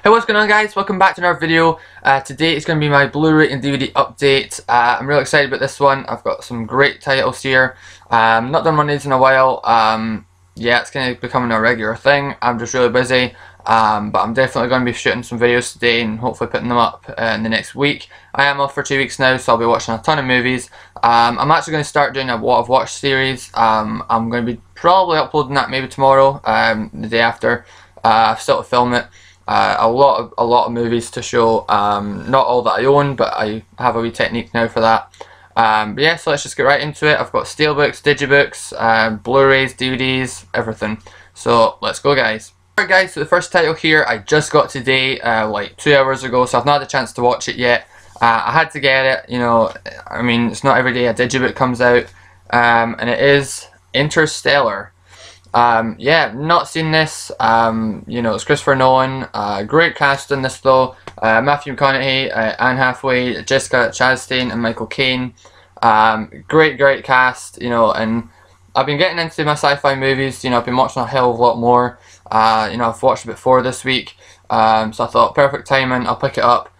Hey, what's going on, guys? Welcome back to another video. Today it's going to be my Blu-ray and DVD update. I'm really excited about this one. I've got some great titles here. Not done one of these in a while. Yeah, it's kind of becoming a regular thing. I'm just really busy. But I'm definitely going to be shooting some videos today and hopefully putting them up in the next week. I am off for 2 weeks now, so I'll be watching a ton of movies. I'm actually going to start doing a What I've Watched series. I'm going to be probably uploading that maybe tomorrow, the day after. I've still to film it. A lot of movies to show. Not all that I own, but I have a wee technique now for that. But yeah, so let's just get right into it. I've got steelbooks, digibooks, Blu-rays, DVDs, everything. So let's go, guys. Alright, guys, so the first title here I just got today, like 2 hours ago, so I've not had a chance to watch it yet. I had to get it, you know. I mean, it's not every day a digibook comes out, and it is Interstellar. Yeah, not seen this. You know, it's Christopher Nolan. Great cast in this though. Matthew McConaughey, Anne Hathaway, Jessica Chastain, and Michael Caine. Great cast. You know, and I've been getting into my sci-fi movies. You know, I've been watching a hell of a lot more. You know, I've watched it before this week. So I thought perfect timing. I'll pick it up.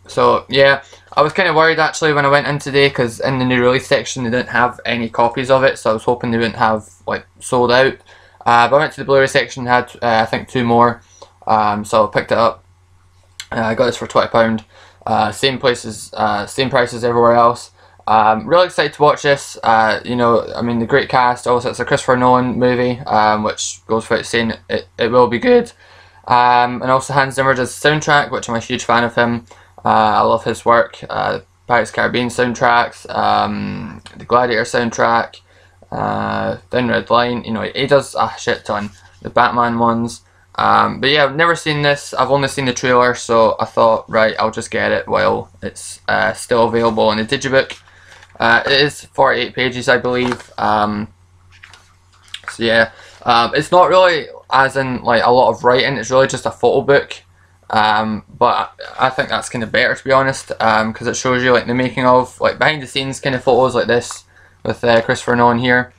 So yeah, I was kind of worried actually when I went in today, because in the new release section they didn't have any copies of it, so I was hoping they wouldn't have like sold out. But I went to the Blu-ray section, had I think 2 more, so I picked it up. I got this for £20, same price as everywhere else. Really excited to watch this. You know, I mean, the great cast. Also, it's a Christopher Nolan movie, which goes without saying it will be good. And also Hans Zimmer does the soundtrack, which I'm a huge fan of him. I love his work. Pirates of the Caribbean soundtracks, the Gladiator soundtrack, Down Red Line. You know, he does a shit ton. The Batman ones. But yeah, I've never seen this. I've only seen the trailer, so I thought, right, I'll just get it while it's still available in the digibook. It is 48 pages, I believe. So yeah, it's not really as in like a lot of writing. It's really just a photo book. But I think that's kind of better, to be honest, because it shows you like the making of, like behind the scenes kind of photos like this with Christopher Nolan here,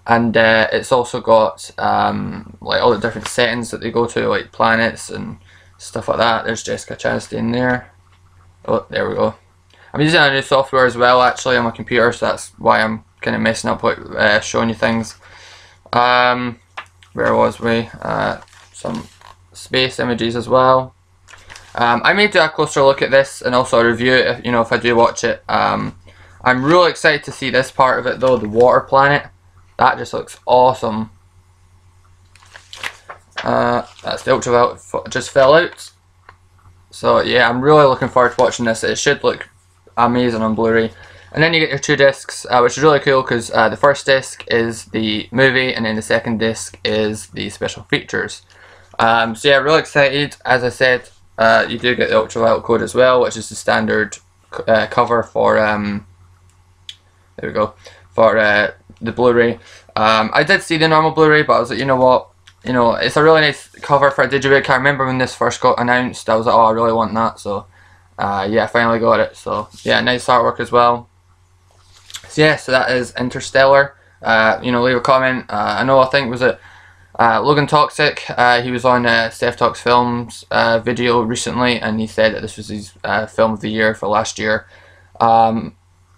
and it's also got like all the different settings that they go to, like planets and stuff like that. There's Jessica Chastain there. Oh, there we go. I'm using a new software as well actually on my computer, so that's why I'm kind of messing up like showing you things. Where was we? Some space images as well. I may do a closer look at this and also a review if, you know, if I do watch it. I'm really excited to see this part of it though, the water planet. That just looks awesome. That's the ultraviolet just fell out. So yeah, I'm really looking forward to watching this. It should look amazing on Blu-ray. And then you get your 2 discs, which is really cool because the first disc is the movie and then the second disc is the special features. So yeah, really excited. As I said, you do get the ultraviolet code as well, which is the standard cover for there we go, for the Blu-ray. I did see the normal Blu-ray, but I was like, you know what, you know, it's a really nice cover for a digibook. I remember when this first got announced, I was like, oh, I really want that. So yeah, I finally got it. So yeah, nice artwork as well. So yeah, so that is Interstellar. You know, leave a comment. I know, I think was it Logan Toxic, he was on Steph Talks Films video recently, and he said that this was his film of the year for last year.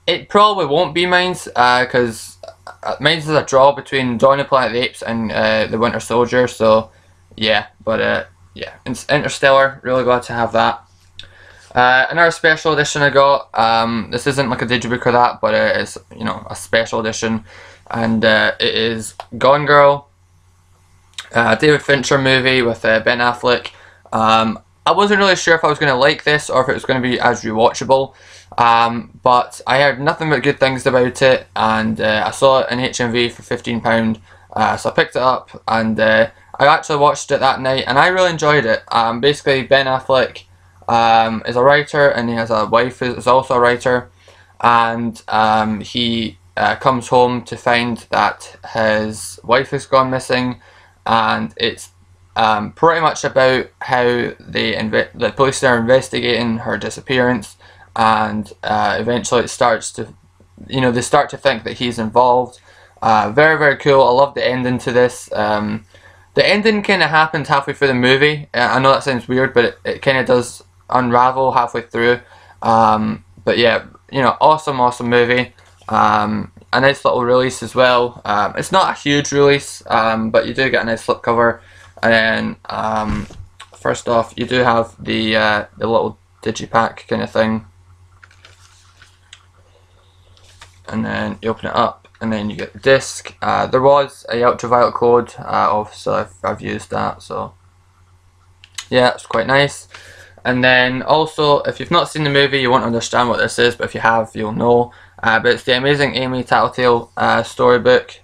It probably won't be mine, because mine is a draw between Dawn of the Planet of the Apes and The Winter Soldier, so yeah, but yeah, Interstellar, really glad to have that. Another special edition I got, this isn't like a digibook or that, but it's, you know, a special edition, and it is Gone Girl. David Fincher movie with Ben Affleck. I wasn't really sure if I was going to like this or if it was going to be as rewatchable, but I heard nothing but good things about it, and I saw it in HMV for £15, so I picked it up, and I actually watched it that night and I really enjoyed it. Basically, Ben Affleck is a writer, and he has a wife who is also a writer, and he comes home to find that his wife has gone missing. And it's pretty much about how the police are investigating her disappearance, and eventually it starts to, you know, they start to think that he's involved. Very cool. I love the ending to this. The ending kind of happens halfway through the movie. I know that sounds weird, but it kind of does unravel halfway through. But yeah, you know, awesome movie. A nice little release as well. It's not a huge release, but you do get a nice slipcover. And then, first off, you do have the little digipack kind of thing. And then you open it up, and then you get the disc. There was a ultraviolet code, obviously I've used that, so yeah, it's quite nice. And then also, if you've not seen the movie, you won't understand what this is, but if you have, you'll know. But it's the Amazing Amy Tattletale storybook.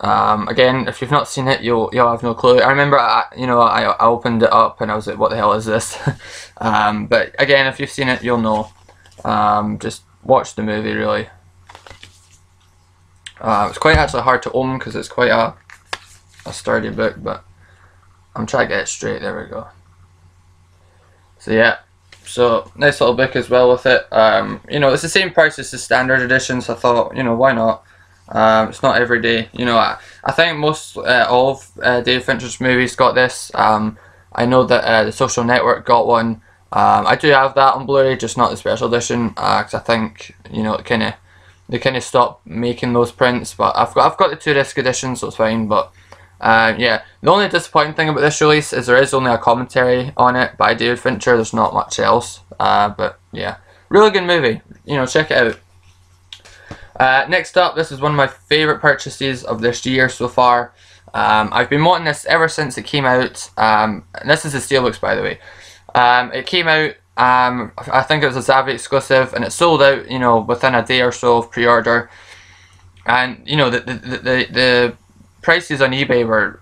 Again, if you've not seen it, you'll have no clue. I remember, I opened it up and I was like, "What the hell is this?" But again, if you've seen it, you'll know. Just watch the movie, really. It's quite actually hard to open because it's quite a sturdy book, but I'm trying to get it straight. There we go. So yeah, so nice little book as well with it. You know, it's the same price as the standard edition, so I thought, you know, why not? It's not every day. You know, I think most all of David Fincher's movies got this. I know that The Social Network got one. I do have that on Blu-ray, just not the special edition, because I think, you know, they kind of stopped making those prints. But I've got the 2-disc edition, so it's fine. But yeah, the only disappointing thing about this release is there is only a commentary on it by David Fincher. There's not much else. But yeah, really good movie. You know, check it out. Next up, this is one of my favourite purchases of this year so far. I've been wanting this ever since it came out. And this is the steelbooks, by the way. It came out, I think it was a Zavvi exclusive, and it sold out, you know, within a day or so of pre-order. And you know, the prices on eBay were,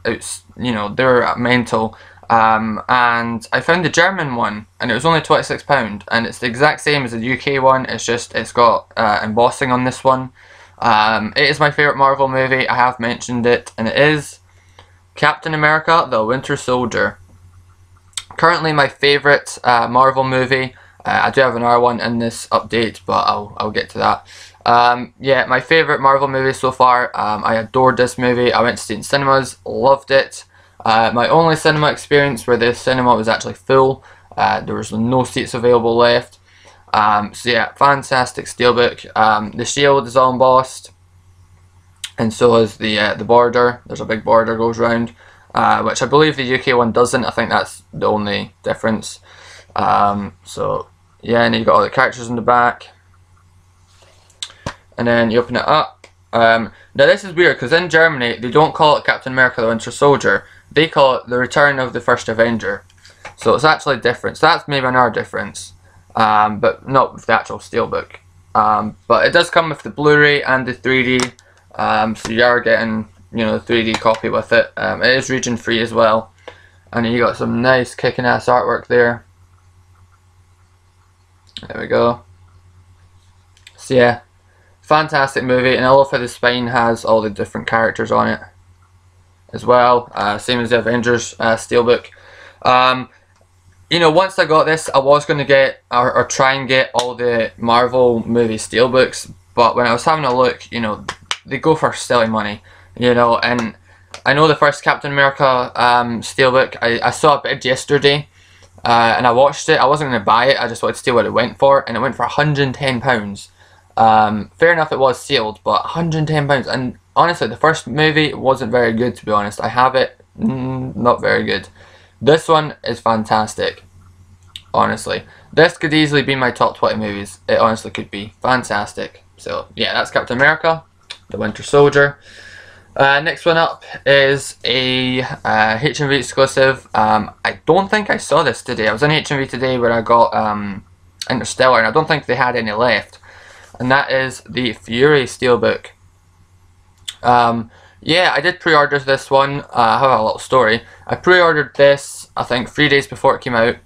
you know, they were mental. And I found the German one, and it was only £26, and it's the exact same as the UK one. It's just it's got embossing on this one. It is my favourite Marvel movie. I have mentioned it, and it is Captain America: The Winter Soldier. Currently my favourite Marvel movie. I do have another one in this update, but I'll get to that. Yeah, my favourite Marvel movie so far. I adored this movie. I went to see it in cinemas, loved it. My only cinema experience where the cinema was actually full. There was no seats available left. So yeah, fantastic steelbook. The shield is all embossed, and so is the border. There's a big border goes round, which I believe the UK one doesn't. I think that's the only difference. So yeah, and you've got all the characters in the back. And then you open it up. Now this is weird because in Germany they don't call it Captain America: The Winter Soldier. They call it The Return of the First Avenger. So it's actually different. So that's maybe another difference. But not with the actual steelbook. But it does come with the Blu-ray and the 3D. So you are getting, you know, the 3D copy with it. It is region free as well. And you got some nice kicking ass artwork there. There we go. So yeah, fantastic movie, and I love how the spine has all the different characters on it as well. Same as the Avengers steelbook. You know, once I got this, I was going to get or try and get all the Marvel movie steelbooks, but when I was having a look, you know, they go for silly money, you know. And I know the first Captain America steelbook, I saw a bid yesterday, and I watched it. I wasn't going to buy it, I just wanted to see what it went for, and it went for £110. Fair enough, it was sealed, but £110. And honestly, the first movie wasn't very good, to be honest. I have it, not very good. This one is fantastic, honestly. This could easily be my top 20 movies. It honestly could be fantastic. So yeah, that's Captain America: The Winter Soldier. Next one up is a HMV exclusive. I don't think I saw this today. I was in HMV today where I got Interstellar, and I don't think they had any left. And that is the Fury steelbook. Yeah, I did pre-order this one. I have a little story. I pre-ordered this, I think, 3 days before it came out.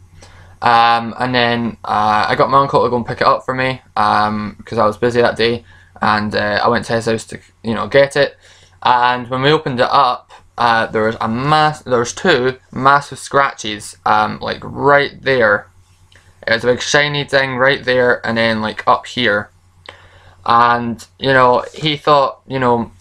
And then I got my uncle to go and pick it up for me because I was busy that day. And I went to his house to, you know, get it. And when we opened it up, there was two massive scratches, like right there. It was a big shiny thing right there, and then like up here. And he thought, was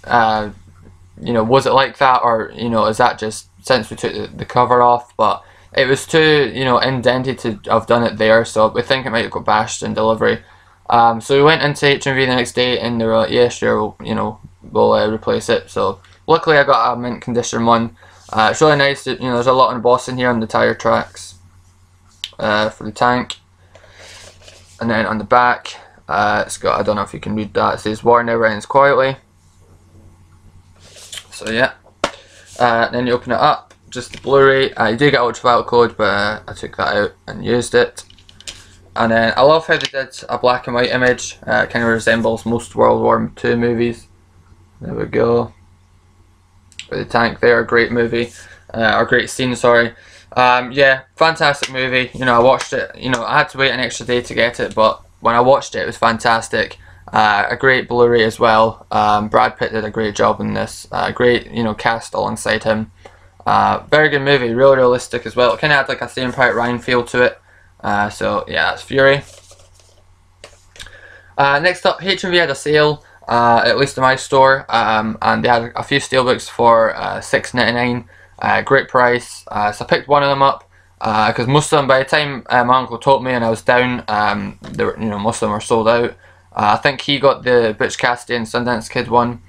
it like that, or is that just since we took the cover off, but it was too, you know, indented to have done it there, so we think it might have got bashed in delivery. So we went into HMV the next day, and they were like, yeah, sure, we'll replace it. So luckily I got a mint condition one. It's really nice that, there's a lot of embossing here on the tyre tracks for the tank. And then on the back, it's got, I don't know if you can read that, it says "War never ends quietly." So yeah. Then you open it up, just the Blu-ray. You do get ultraviolet code, but I took that out and used it. And then I love how they did a black and white image. It kind of resembles most World War II movies. There we go. With the tank there, great movie, or great scene, sorry. Yeah, fantastic movie. I watched it. I had to wait an extra day to get it, but when I watched it, it was fantastic. A great Blu-ray as well. Brad Pitt did a great job in this. Great, cast alongside him. Very good movie, really realistic as well. It kind of had like a Saving Private Ryan feel to it. So yeah, that's Fury. Next up, HMV had a sale, at least in my store, and they had a few steelbooks for $6.99. Great price. So I picked one of them up because most of them, by the time my uncle told me and I was down, they were, most of them were sold out. I think he got the Butch Cassidy and Sundance Kid one,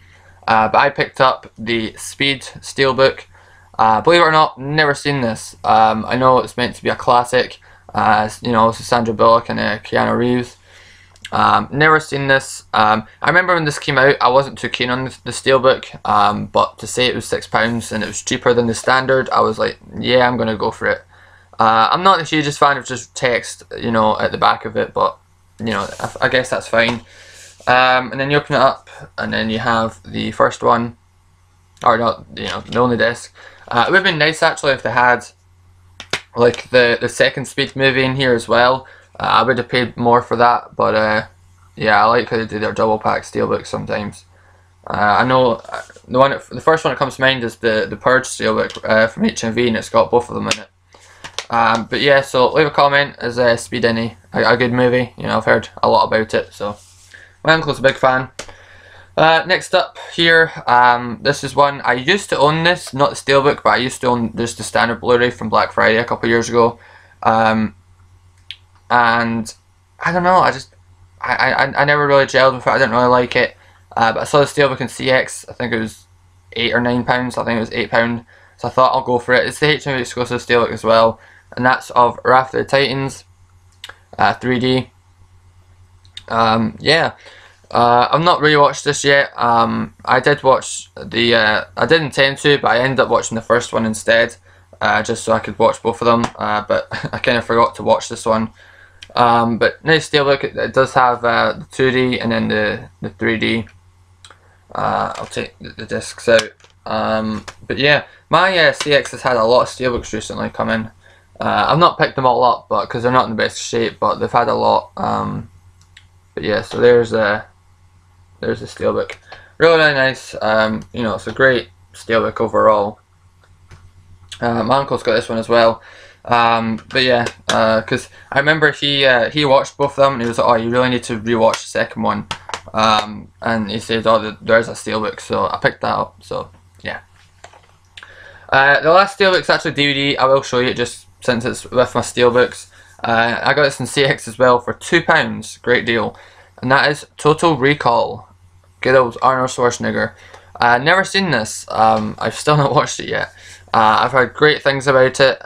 but I picked up the Speed steelbook. Believe it or not, never seen this. I know it's meant to be a classic. It's Sandra Bullock and Keanu Reeves. Never seen this. I remember when this came out, I wasn't too keen on the steelbook, but to say it was £6 and it was cheaper than the standard, I was like, yeah, I'm gonna go for it. I'm not the hugest fan of just text, at the back of it, but I guess that's fine. And then you open it up, and then you have the first one, or not, the only disc. It would have been nice actually if they had like the second Speed movie in here as well. I would have paid more for that, but yeah, I like how they do their double pack steelbooks sometimes. I know the first one that comes to mind is the Purge steelbook from HMV, and it's got both of them in it. But yeah, so leave a comment, is Speed any a good movie? I've heard a lot about it, so my uncle's a big fan. Next up here, this is one, I used to own this, not the steelbook, but I used to own just the standard Blu-ray from Black Friday a couple of years ago. And I don't know, I never really gelled with it, I didn't really like it. But I saw the steelbook in CX, I think it was £8 or £9, I think it was £8. So I thought I'll go for it. It's the HMV exclusive steelbook as well, and that's of Wrath of the Titans, 3D. Yeah. I've not really watched this yet. I did watch the, I did intend to, but I ended up watching the first one instead, just so I could watch both of them, but I kind of forgot to watch this one. But nice steelbook. It does have the 2D and then the 3D. I'll take the discs out. But yeah, my CX has had a lot of steelbooks recently come in. I've not picked them all up, but because they're not in the best shape, but they've had a lot. But yeah, so there's the steelbook. Really, really nice. It's a great steelbook overall. My uncle's got this one as well. But yeah, because I remember he watched both of them and he was like, oh, you really need to rewatch the second one. And he said, oh, there's a steelbook, so I picked that up. So yeah. The last steelbook's actually DVD. I will show you it just since it's with my steelbooks. I got this in CX as well for £2. Great deal. And that is Total Recall. Good old Arnold Schwarzenegger. Never seen this. I've still not watched it yet. I've heard great things about it.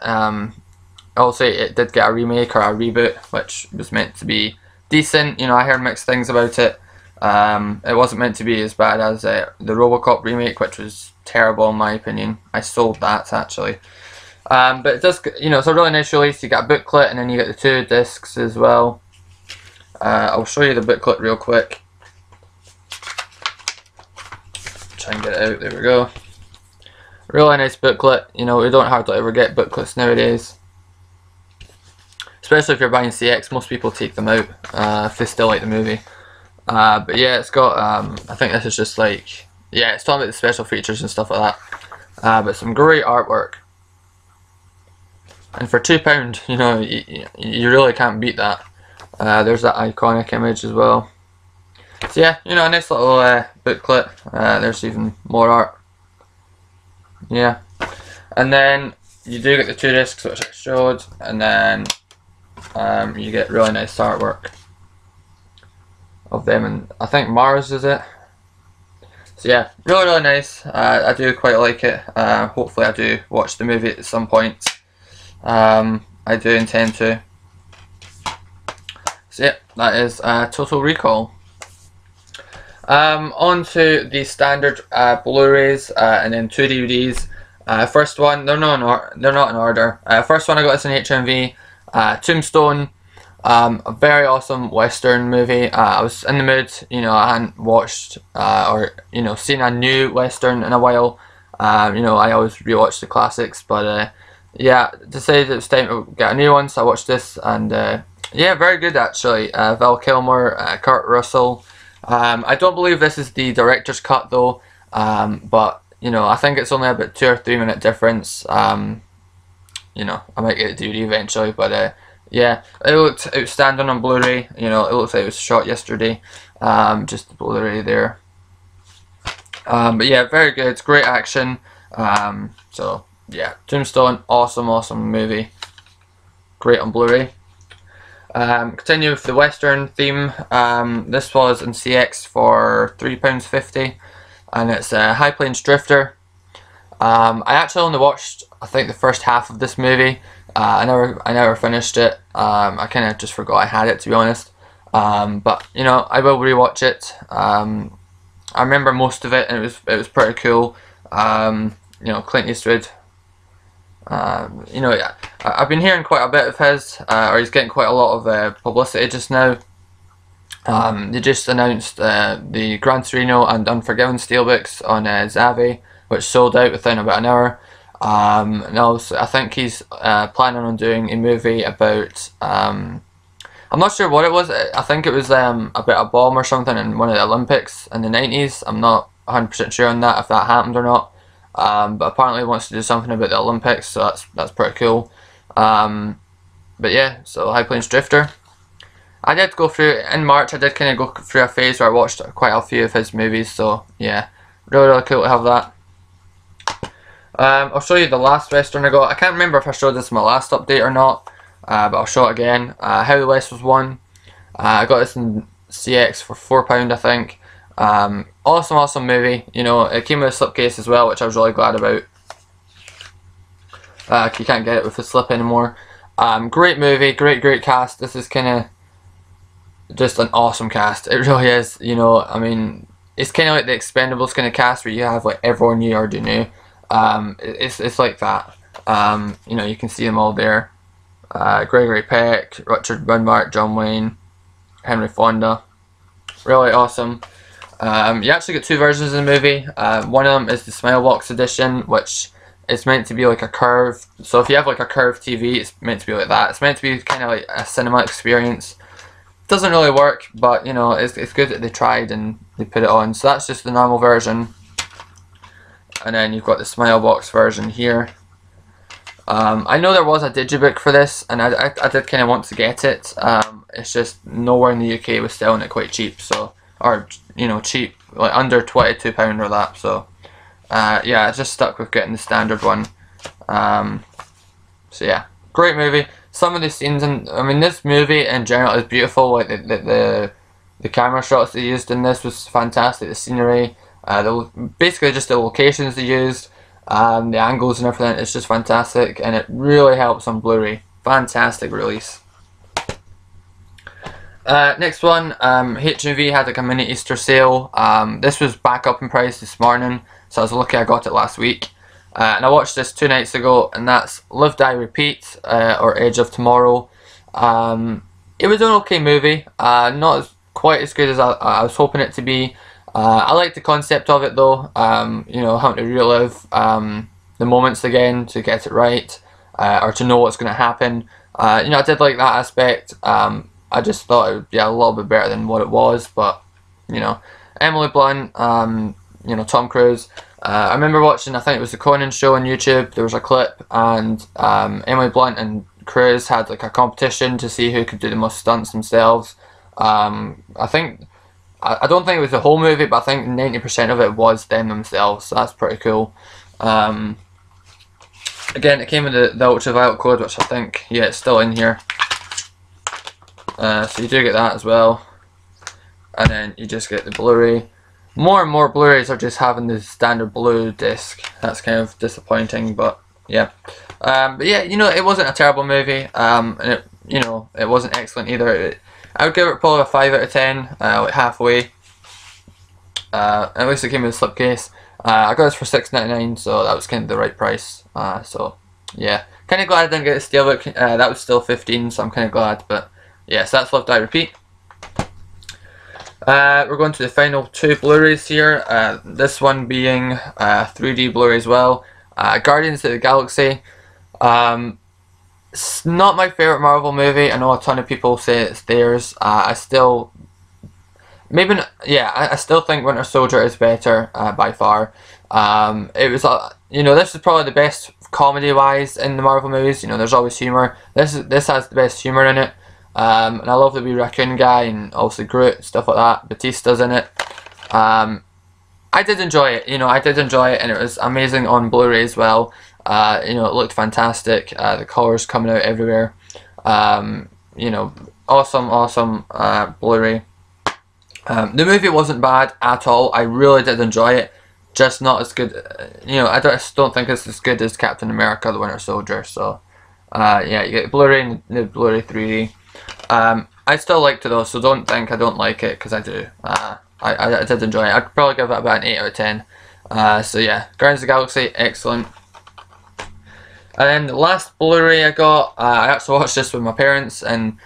Also, it did get a remake or a reboot, which was meant to be decent. I heard mixed things about it. It wasn't meant to be as bad as the RoboCop remake, which was terrible in my opinion. I sold that actually. But it does, it's a really nice release. You get a booklet and then you get the 2 discs as well. I'll show you the booklet real quick. Try and get it out. There we go. Really nice booklet. We don't hardly ever get booklets nowadays. Especially if you're buying CX, most people take them out if they still like the movie. But yeah, it's got, I think this is just like, yeah, it's talking about the special features and stuff like that. But some great artwork. And for £2, you really can't beat that. There's that iconic image as well. So yeah, a nice little booklet. There's even more art. Yeah. And then you do get the 2 discs which I showed, and then you get really nice artwork of them, and I think Mars is it. So yeah, really nice. I do quite like it. Hopefully I do watch the movie at some point. I do intend to. So yeah, that is Total Recall. On to the standard Blu-rays and then 2 DVDs. First one, they're not in order. First one I got this in HMV. Tombstone. A very awesome Western movie. I was in the mood, you know, I hadn't watched or, you know, seen a new Western in a while. You know, I always rewatch the classics, but yeah, decided it was time to get a new one, so I watched this, and yeah, very good actually. Val Kilmer, Kurt Russell. I don't believe this is the director's cut though, but you know, I think it's only about 2 or 3 minute difference. You know, I might get a DVD eventually, but yeah, it looked outstanding on Blu-ray. You know, it looks like it was shot yesterday. Just the Blu-ray there. But yeah, very good. Great action. So yeah, Tombstone, awesome movie. Great on Blu-ray. Continue with the Western theme. This was in CX for £3.50, and it's High Plains Drifter. I actually only watched, I think, the first half of this movie. I never finished it. I kind of just forgot I had it, to be honest. But you know, I will rewatch it. I remember most of it, and it was pretty cool. You know, Clint Eastwood. You know, I've been hearing quite a bit of his, or he's getting quite a lot of publicity just now. They just announced the Gran Torino and Unforgiven steelbooks on Zavi, which sold out within about an hour. And also, I think he's planning on doing a movie about, I'm not sure what it was. I think it was about a bomb or something in one of the Olympics in the 90s. I'm not 100% sure on that, if that happened or not. But apparently he wants to do something about the Olympics, so that's pretty cool. But yeah, so High Plains Drifter. I did go through, in March I did kind of go through a phase where I watched quite a few of his movies, so yeah, really cool to have that. I'll show you the last Western I got. I can't remember if I showed this in my last update or not, but I'll show it again. How the West Was Won. I got this in CX for £4, I think. Awesome movie. You know, it came with a slipcase as well, which I was really glad about. You can't get it with the slip anymore. Great movie, great cast. This is kind of just an awesome cast. It really is. You know, I mean, it's kind of like the Expendables kind of cast where you have like everyone you already knew. It's like that. You know, you can see them all there. Gregory Peck, Richard Widmark, John Wayne, Henry Fonda. Really awesome. You actually get 2 versions of the movie. One of them is the Smilebox edition, which is meant to be like a curve. So if you have like a curved TV, it's meant to be like that. It's meant to be kind of like a cinema experience. Doesn't really work, but you know, it's good that they tried and they put it on. So that's just the normal version. And then you've got the Smilebox version here. I know there was a digibook for this, and I did kind of want to get it. It's just nowhere in the UK was selling it quite cheap, so, or you know, cheap, like under £22 or that. So yeah, I just stuck with getting the standard one. So yeah, great movie. Some of the scenes, I mean, this movie in general is beautiful. Like the camera shots they used in this was fantastic. The scenery, basically just the locations they used, the angles and everything. It's just fantastic, and it really helps on Blu-ray. Fantastic release. Next one, HMV had like a mini Easter sale. This was back up in price this morning, so I was lucky I got it last week. And I watched this 2 nights ago, and that's Live, Die, Repeat, or Edge of Tomorrow. It was an okay movie, not quite as good as I was hoping it to be. I like the concept of it though, you know, having to relive the moments again to get it right, or to know what's going to happen. You know, I did like that aspect. I just thought it would be a little bit better than what it was, but you know, Emily Blunt, you know, Tom Cruise. I remember watching, I think it was the Conan show on YouTube. There was a clip, and Emily Blunt and Cruise had like a competition to see who could do the most stunts themselves. I don't think it was the whole movie, but I think 90% of it was them themselves, so that's pretty cool. Again, it came with the ultraviolet code, which I think, yeah, it's still in here. So you do get that as well. And then you just get the Blu-ray. More and more Blu-rays are just having the standard blue disc. That's kind of disappointing, but yeah. But yeah, you know, it wasn't a terrible movie. And it, you know, it wasn't excellent either. I would give it probably a 5 out of 10, like halfway. At least it came with a slipcase. I got this for $6.99, so that was kind of the right price. So yeah, kind of glad I didn't get a steelbook. That was still $15, so I'm kind of glad. But yeah, so that's Live Die Repeat. We're going to the final two Blu-rays here. This one being 3D Blu-ray as well. Guardians of the Galaxy. It's not my favorite Marvel movie. I know a ton of people say it's theirs. I still, maybe not, yeah, I still think Winter Soldier is better by far. It was, you know, this is probably the best comedy-wise in the Marvel movies. You know, there's always humor. This has the best humor in it. And I love the wee raccoon guy and obviously Groot, stuff like that. Batista's in it. I did enjoy it, you know, I did enjoy it, and it was amazing on Blu-ray as well. You know, it looked fantastic. The colours coming out everywhere. You know, awesome Blu-ray. The movie wasn't bad at all. I really did enjoy it. Just not as good. You know, I just don't think it's as good as Captain America: The Winter Soldier. So, yeah, you get Blu-ray and the Blu-ray 3D. I still liked it though, so don't think I don't like it, because I do. I did enjoy it. I'd probably give it about an 8 out of 10. So yeah, Guardians of the Galaxy, excellent. And then the last Blu-ray I got, I actually watched this with my parents, and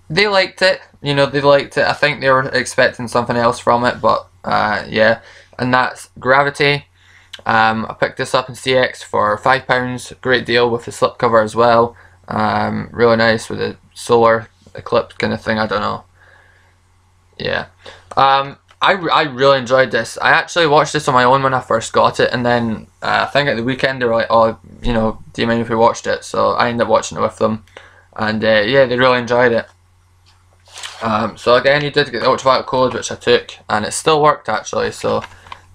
they liked it. You know, they liked it. I think they were expecting something else from it, but yeah. And that's Gravity. I picked this up in CX for £5. Great deal with the slipcover as well. Really nice with the solar eclipse kind of thing. I don't know. Yeah. I really enjoyed this. I actually watched this on my own when I first got it, and then I think at the weekend they were like, oh, you know, do you mind if we watched it? So I ended up watching it with them, and yeah, they really enjoyed it. So again, you did get the ultraviolet code, which I took, and it still worked actually. So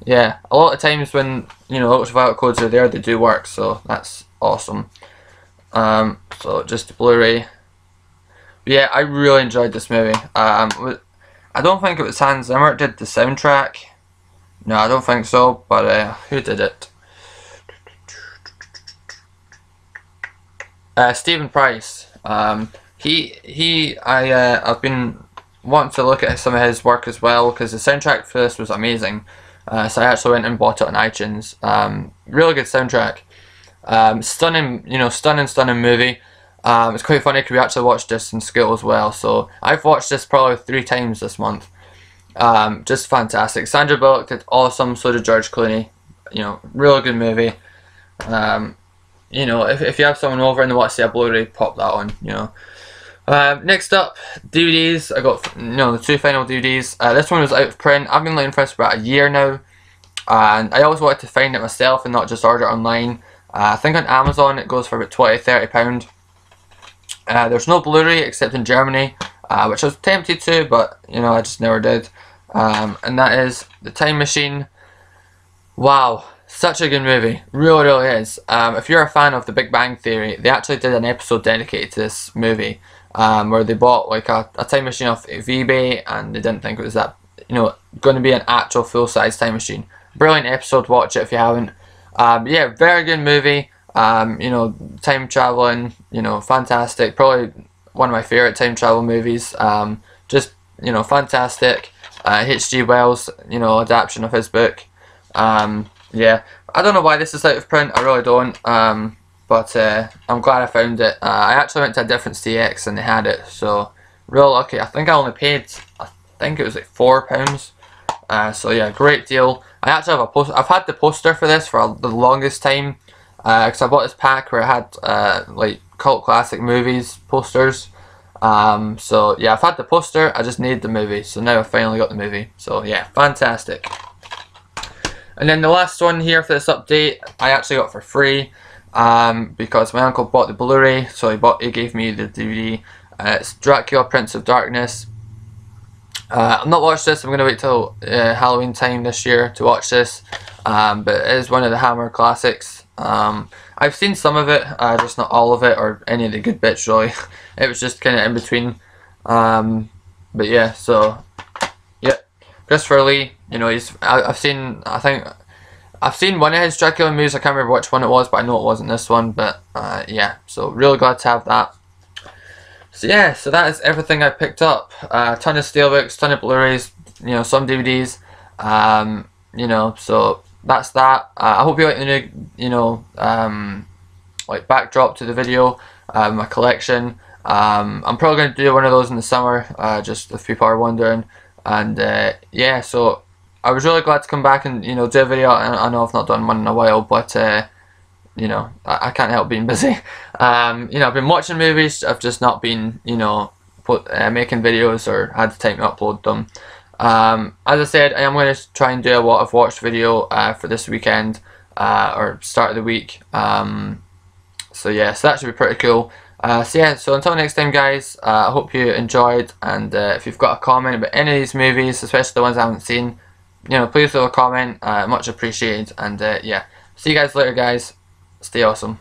yeah, a lot of times when, you know, ultraviolet codes are there, they do work, so that's awesome. So just the Blu-ray. Yeah, I really enjoyed this movie. I don't think it was Hans Zimmer did the soundtrack. No, I don't think so. But who did it? Stephen Price. I've been wanting to look at some of his work as well, because the soundtrack for this was amazing. So I actually went and bought it on iTunes. Really good soundtrack. Stunning, you know, stunning movie. It's quite funny because we actually watched this in school as well. So I've watched this probably 3 times this month. Just fantastic. Sandra Bullock did awesome. So did George Clooney. You know, really good movie. You know, if you have someone over and they want to see a Blu-ray, pop that on. You know. Next up, DVDs. I got, you know, the 2 final DVDs. This one was out of print. I've been looking for this for about a year now, and I always wanted to find it myself and not just order it online. I think on Amazon it goes for about £20–30. There's no Blu-ray except in Germany, which I was tempted to, but you know, I just never did. And that is The Time Machine. Wow, such a good movie, really is. If you're a fan of The Big Bang Theory, they actually did an episode dedicated to this movie, where they bought like a time machine off of eBay, and they didn't think it was that, you know, going to be an actual full-size time machine. Brilliant episode, watch it if you haven't. Yeah, very good movie. You know, time traveling, you know, fantastic. Probably one of my favorite time travel movies. Just, you know, fantastic. H.G. Wells, you know, adaptation of his book. Yeah, I don't know why this is out of print. I really don't. But I'm glad I found it. I actually went to a different CX and they had it, so real lucky. I think I only paid, I think it was like £4. So yeah, great deal. I actually have a poster. I've had the poster for this for the longest time, because I bought this pack where it had like cult classic movies posters. So yeah, I've had the poster. I just needed the movie, so now I've finally got the movie. So yeah, fantastic. And then the last one here for this update, I actually got for free, because my uncle bought the Blu-ray, so he gave me the DVD. It's Dracula, Prince of Darkness. I've not watched this. I'm going to wait till Halloween time this year to watch this, but it is one of the Hammer classics. I've seen some of it, just not all of it or any of the good bits really. It was just kind of in between. But yeah, so yeah, Christopher Lee. You know, I've seen one of his Dracula movies. I can't remember which one it was, but I know it wasn't this one. But yeah, so really glad to have that. So yeah, so that is everything I picked up. A ton of steelbooks, ton of Blu-rays, you know, some DVDs. You know, so that's that. I hope you like the new, you know, like backdrop to the video, my collection. I'm probably going to do one of those in the summer, just if people are wondering. And yeah, so I was really glad to come back and, you know, do a video. I know I've not done one in a while, but you know, I can't help being busy. You know, I've been watching movies, I've just not been, you know, making videos or had the time to upload them. As I said, I am going to try and do a what I've watched video for this weekend, or start of the week. So yeah, so that should be pretty cool. So yeah, so until next time guys, I hope you enjoyed, and if you've got a comment about any of these movies, especially the ones I haven't seen, you know, please leave a comment, much appreciated, and yeah, see you guys later guys, stay awesome.